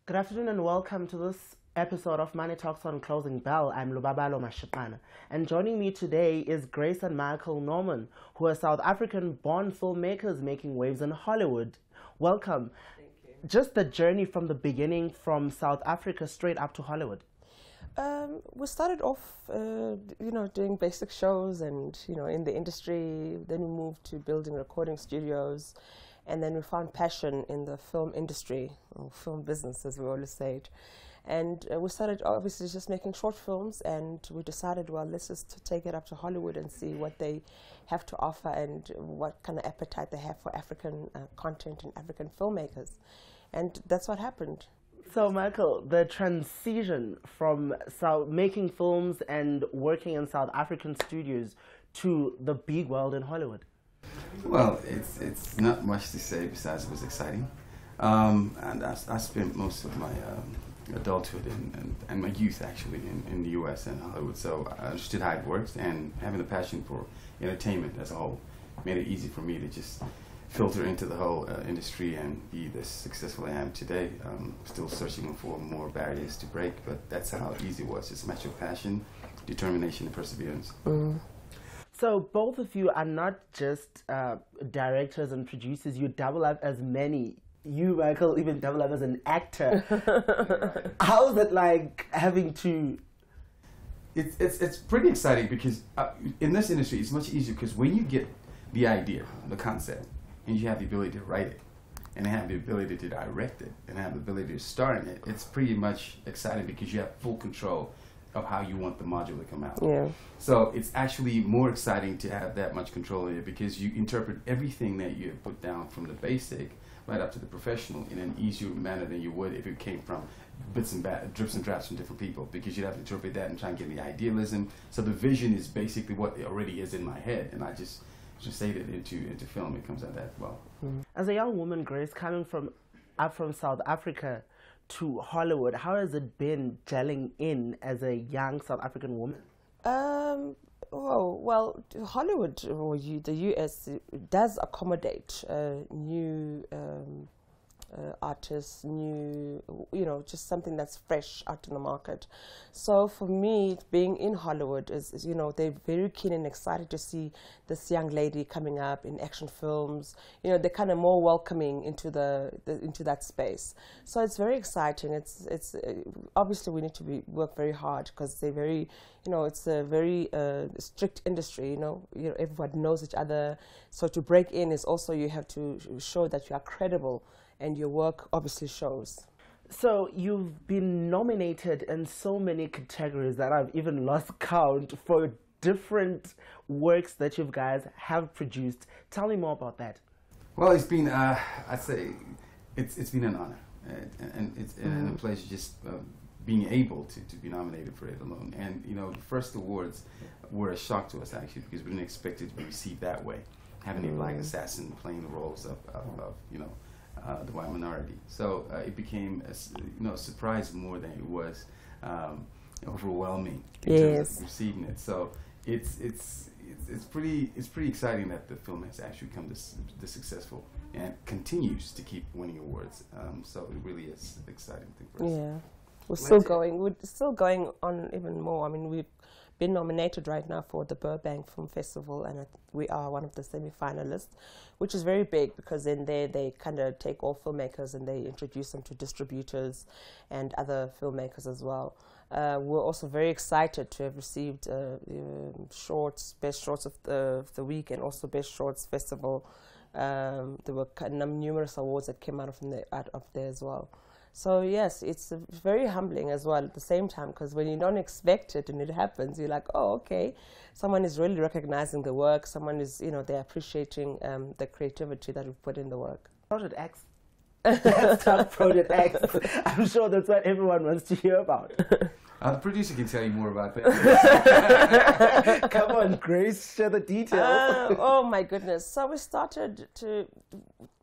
Good afternoon and welcome to this episode of Money Talks on Closing Bell. I'm Lubabalo Mashipana, and joining me today is Grace and Michael Norman, who are South African-born filmmakers making waves in Hollywood. Welcome. Thank you. Just the journey from the beginning, from South Africa straight up to Hollywood. We started off, doing basic shows and, in the industry. Then we moved to building recording studios. And then we found passion in the film industry, or film business, as we always say it. And we started obviously just making short films, and we decided, well, let's just take it up to Hollywood and see what they have to offer and what kind of appetite they have for African content and African filmmakers. And that's what happened. So, Michael, the transition from making films and working in South African studios to the big world in Hollywood. Well, it's not much to say besides it was exciting. And I spent most of my adulthood and my youth actually in the US and Hollywood, so I understood how it works, and having a passion for entertainment as a whole made it easy for me to just filter into the whole industry and be the successful I am today. Still searching for more barriers to break, but that's how easy it was. It's a matter of passion, determination, and perseverance. Mm. So both of you are not just directors and producers. You double up as many. You, Michael, even double up as an actor. How is it like having to? It's pretty exciting because in this industry it's much easier because when you get the idea, the concept, and you have the ability to write it, and have the ability to direct it, and have the ability to star in it, it's pretty much exciting because you have full control of how you want the module to come out. Yeah. So it's actually more exciting to have that much control in it because you interpret everything that you have put down from the basic right up to the professional in an easier manner than you would if it came from drips and drabs from different people, because you'd have to interpret that and try and get the idealism. So the vision is basically what already is in my head, and I just say it into film. It comes out that well. As a young woman, Grace, coming from South Africa to Hollywood, how has it been gelling in as a young South African woman? Well, Hollywood or the US does accommodate new artists, new, just something that's fresh out in the market. So for me, being in Hollywood is they're very keen and excited to see this young lady coming up in action films. They're kind of more welcoming into into that space. So it's very exciting. It's obviously we need to work very hard because they're very, it's a very strict industry. Everyone knows each other. So to break in is also you have to show that you are credible, and your work obviously shows. So you've been nominated in so many categories that I've even lost count for different works that you guys have produced. Tell me more about that. Well, it's been, I'd say, it's been an honor, and it's a pleasure just being able to be nominated for it alone. And the first awards were a shock to us actually because we didn't expect it to be received that way, having a black assassin playing the roles of the white minority. So it became a surprise more than it was overwhelming in terms of receiving it. So it's pretty exciting that the film has actually become this successful and continues to keep winning awards. So it really is an exciting thing for us. Yeah, we're still going on even more. I mean, we've been nominated right now for the Burbank Film Festival, and we are one of the semi-finalists, which is very big because in there they kind of take all filmmakers and they introduce them to distributors and other filmmakers as well. We're also very excited to have received Best Shorts of the Week, and also Best Shorts Festival. There were numerous awards that came out of there as well. So yes, it's very humbling as well at the same time, because when you don't expect it and it happens, you're like, oh, okay, someone is really recognizing the work, someone is, they're appreciating the creativity that we've put in the work. Project X. Let's talk Project X. I'm sure that's what everyone wants to hear about. The producer can tell you more about that. Come on, Grace, share the details. Oh my goodness. So we started to...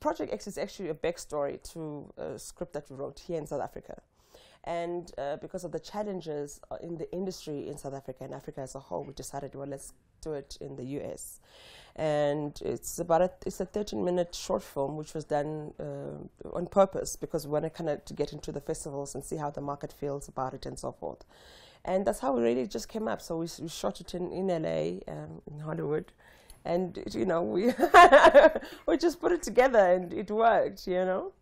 Project X is actually a backstory to a script that we wrote here in South Africa. And because of the challenges in the industry in South Africa and Africa as a whole, we decided, well, let's do it in the US. And it's a 13-minute short film which was done on purpose because we wanted kind of to get into the festivals and see how the market feels about it and so forth. And that's how we really just came up. So we shot it in LA, in Hollywood. And, you know, we just put it together and it worked, you know.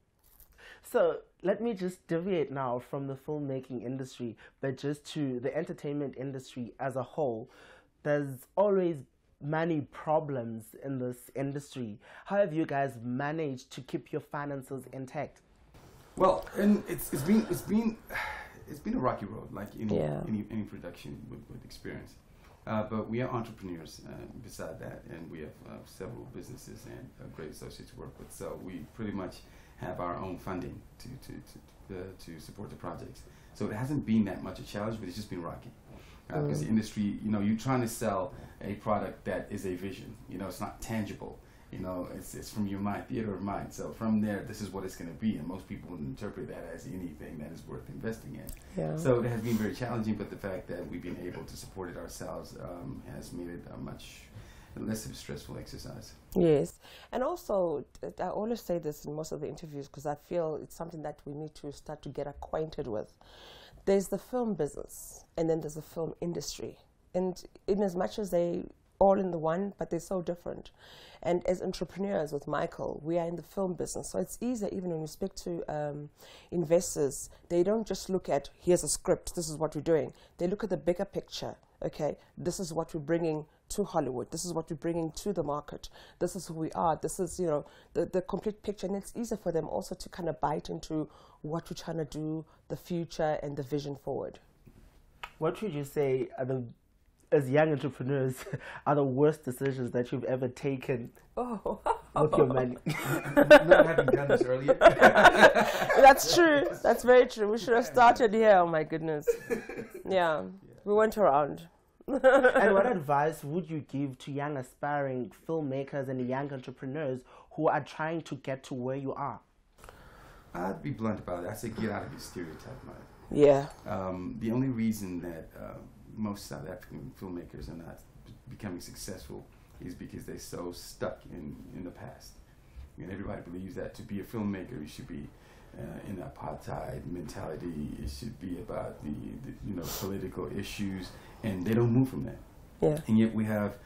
So let me just deviate now from the filmmaking industry, but just to the entertainment industry as a whole. There's always many problems in this industry. How have you guys managed to keep your finances intact? Well, and it's been a rocky road, like any production with experience. But we are entrepreneurs beside that, and we have several businesses and great associates to work with. So we pretty much have our own funding to support the projects. So it hasn't been that much a challenge, but it's just been rocky. Because the industry, you know, you're trying to sell a product that is a vision. You know, it's not tangible. You know, it's from your mind, theater of mind. So from there, this is what it's going to be, and most people would interpret that as anything that is worth investing in. Yeah. So it has been very challenging, but the fact that we've been able to support it ourselves has made it a much less of a stressful exercise. Yes, and also I always say this in most of the interviews because I feel it's something that we need to start to get acquainted with. There's the film business, and then there's the film industry, and in as much as they all in the one, but they're so different. And as entrepreneurs with Michael, we are in the film business, so it's easier even when you speak to investors. They don't just look at, here's a script, this is what we're doing. They look at the bigger picture. Okay, this is what we're bringing to Hollywood. This is what we're bringing to the market. This is who we are. This is, you know, the complete picture. And it's easier for them also to kind of bite into what we're trying to do, the future and the vision forward. What would you say are as young entrepreneurs, are the worst decisions that you've ever taken with your money? Not having done this earlier. That's true. That's very true. We should have started here. Oh my goodness. Yeah, we went around. And what advice would you give to young aspiring filmmakers and young entrepreneurs who are trying to get to where you are? I'd be blunt about it. I'd say get out of your stereotype mind. Yeah. The only reason that most South African filmmakers are not becoming successful is because they're so stuck in the past. I mean, everybody believes that to be a filmmaker, you should be in apartheid mentality. It should be about the you know, political issues, and they don't move from that. Yeah. And yet we have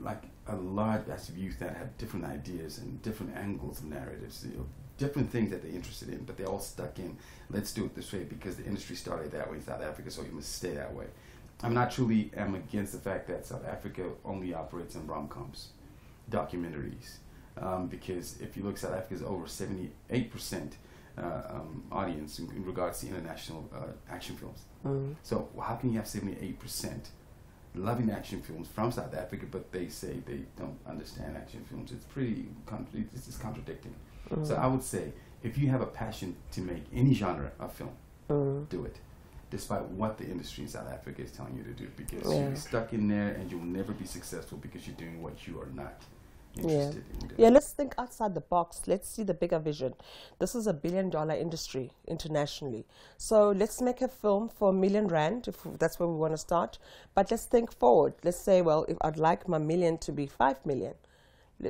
like a large batch of youth that have different ideas and different angles of narratives, you know, different things that they're interested in, but they're all stuck in, let's do it this way because the industry started that way in South Africa, so you must stay that way. I mean, I truly am against the fact that South Africa only operates in rom-coms, documentaries, because if you look, South Africa is over 78% audience in regards to international action films. So how can you have 78% loving action films from South Africa, but they say they don't understand action films? It's pretty, it's contradicting. So I would say, if you have a passion to make any genre of film, do it, despite what the industry in South Africa is telling you to do, because you're stuck in there and you'll never be successful because you're doing what you are not interested in doing. Yeah, let's think outside the box. Let's see the bigger vision. This is $1 billion industry internationally. So let's make a film for R1 million, if that's where we want to start. But let's think forward. Let's say, well, if I'd like my million to be 5 million.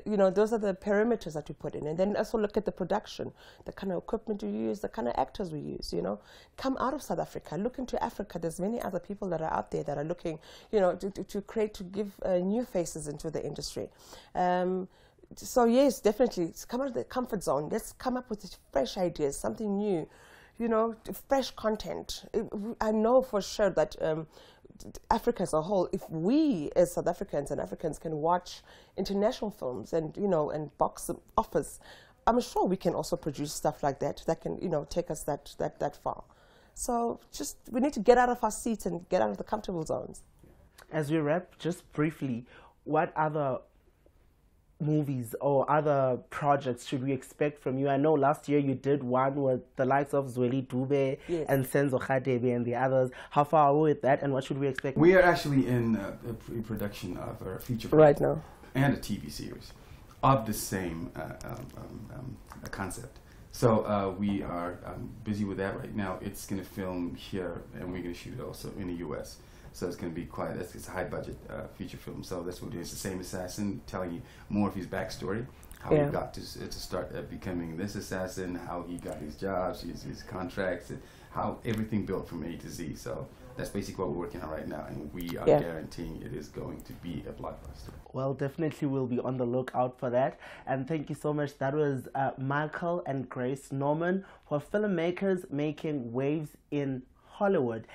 You know, those are the parameters that we put in. And then also look at the production, the kind of equipment we use, the kind of actors we use, you know. Come out of South Africa, look into Africa. There's many other people that are out there that are looking, you know, to give new faces into the industry. So yes, definitely, come out of the comfort zone. Let's come up with fresh ideas, something new, you know, fresh content. I know for sure that Africa as a whole, if we as South Africans and Africans can watch international films and, you know, and box office, I'm sure we can also produce stuff like that that can, you know, take us that far. So just, we need to get out of our seats and get out of the comfortable zones. As we wrap, just briefly, what other movies or other projects should we expect from you? I know last year you did one with the likes of Zweli Dube and Senzo Khadebe and the others. How far are we with that, and what should we expect? We are actually in a pre-production of a feature film right now and a TV series of the same concept. So we are busy with that right now. It's going to film here, and we're going to shoot it also in the U.S. So it's going to be it's a high budget feature film. So that's what it is. The same assassin, telling you more of his backstory, how he got to start becoming this assassin, how he got his jobs, his contracts, and how everything built from A to Z. So that's basically what we're working on right now, and we are guaranteeing it is going to be a blockbuster. Well, definitely we'll be on the lookout for that. And thank you so much. That was Michael and Grace Norman, who are filmmakers making waves in Hollywood.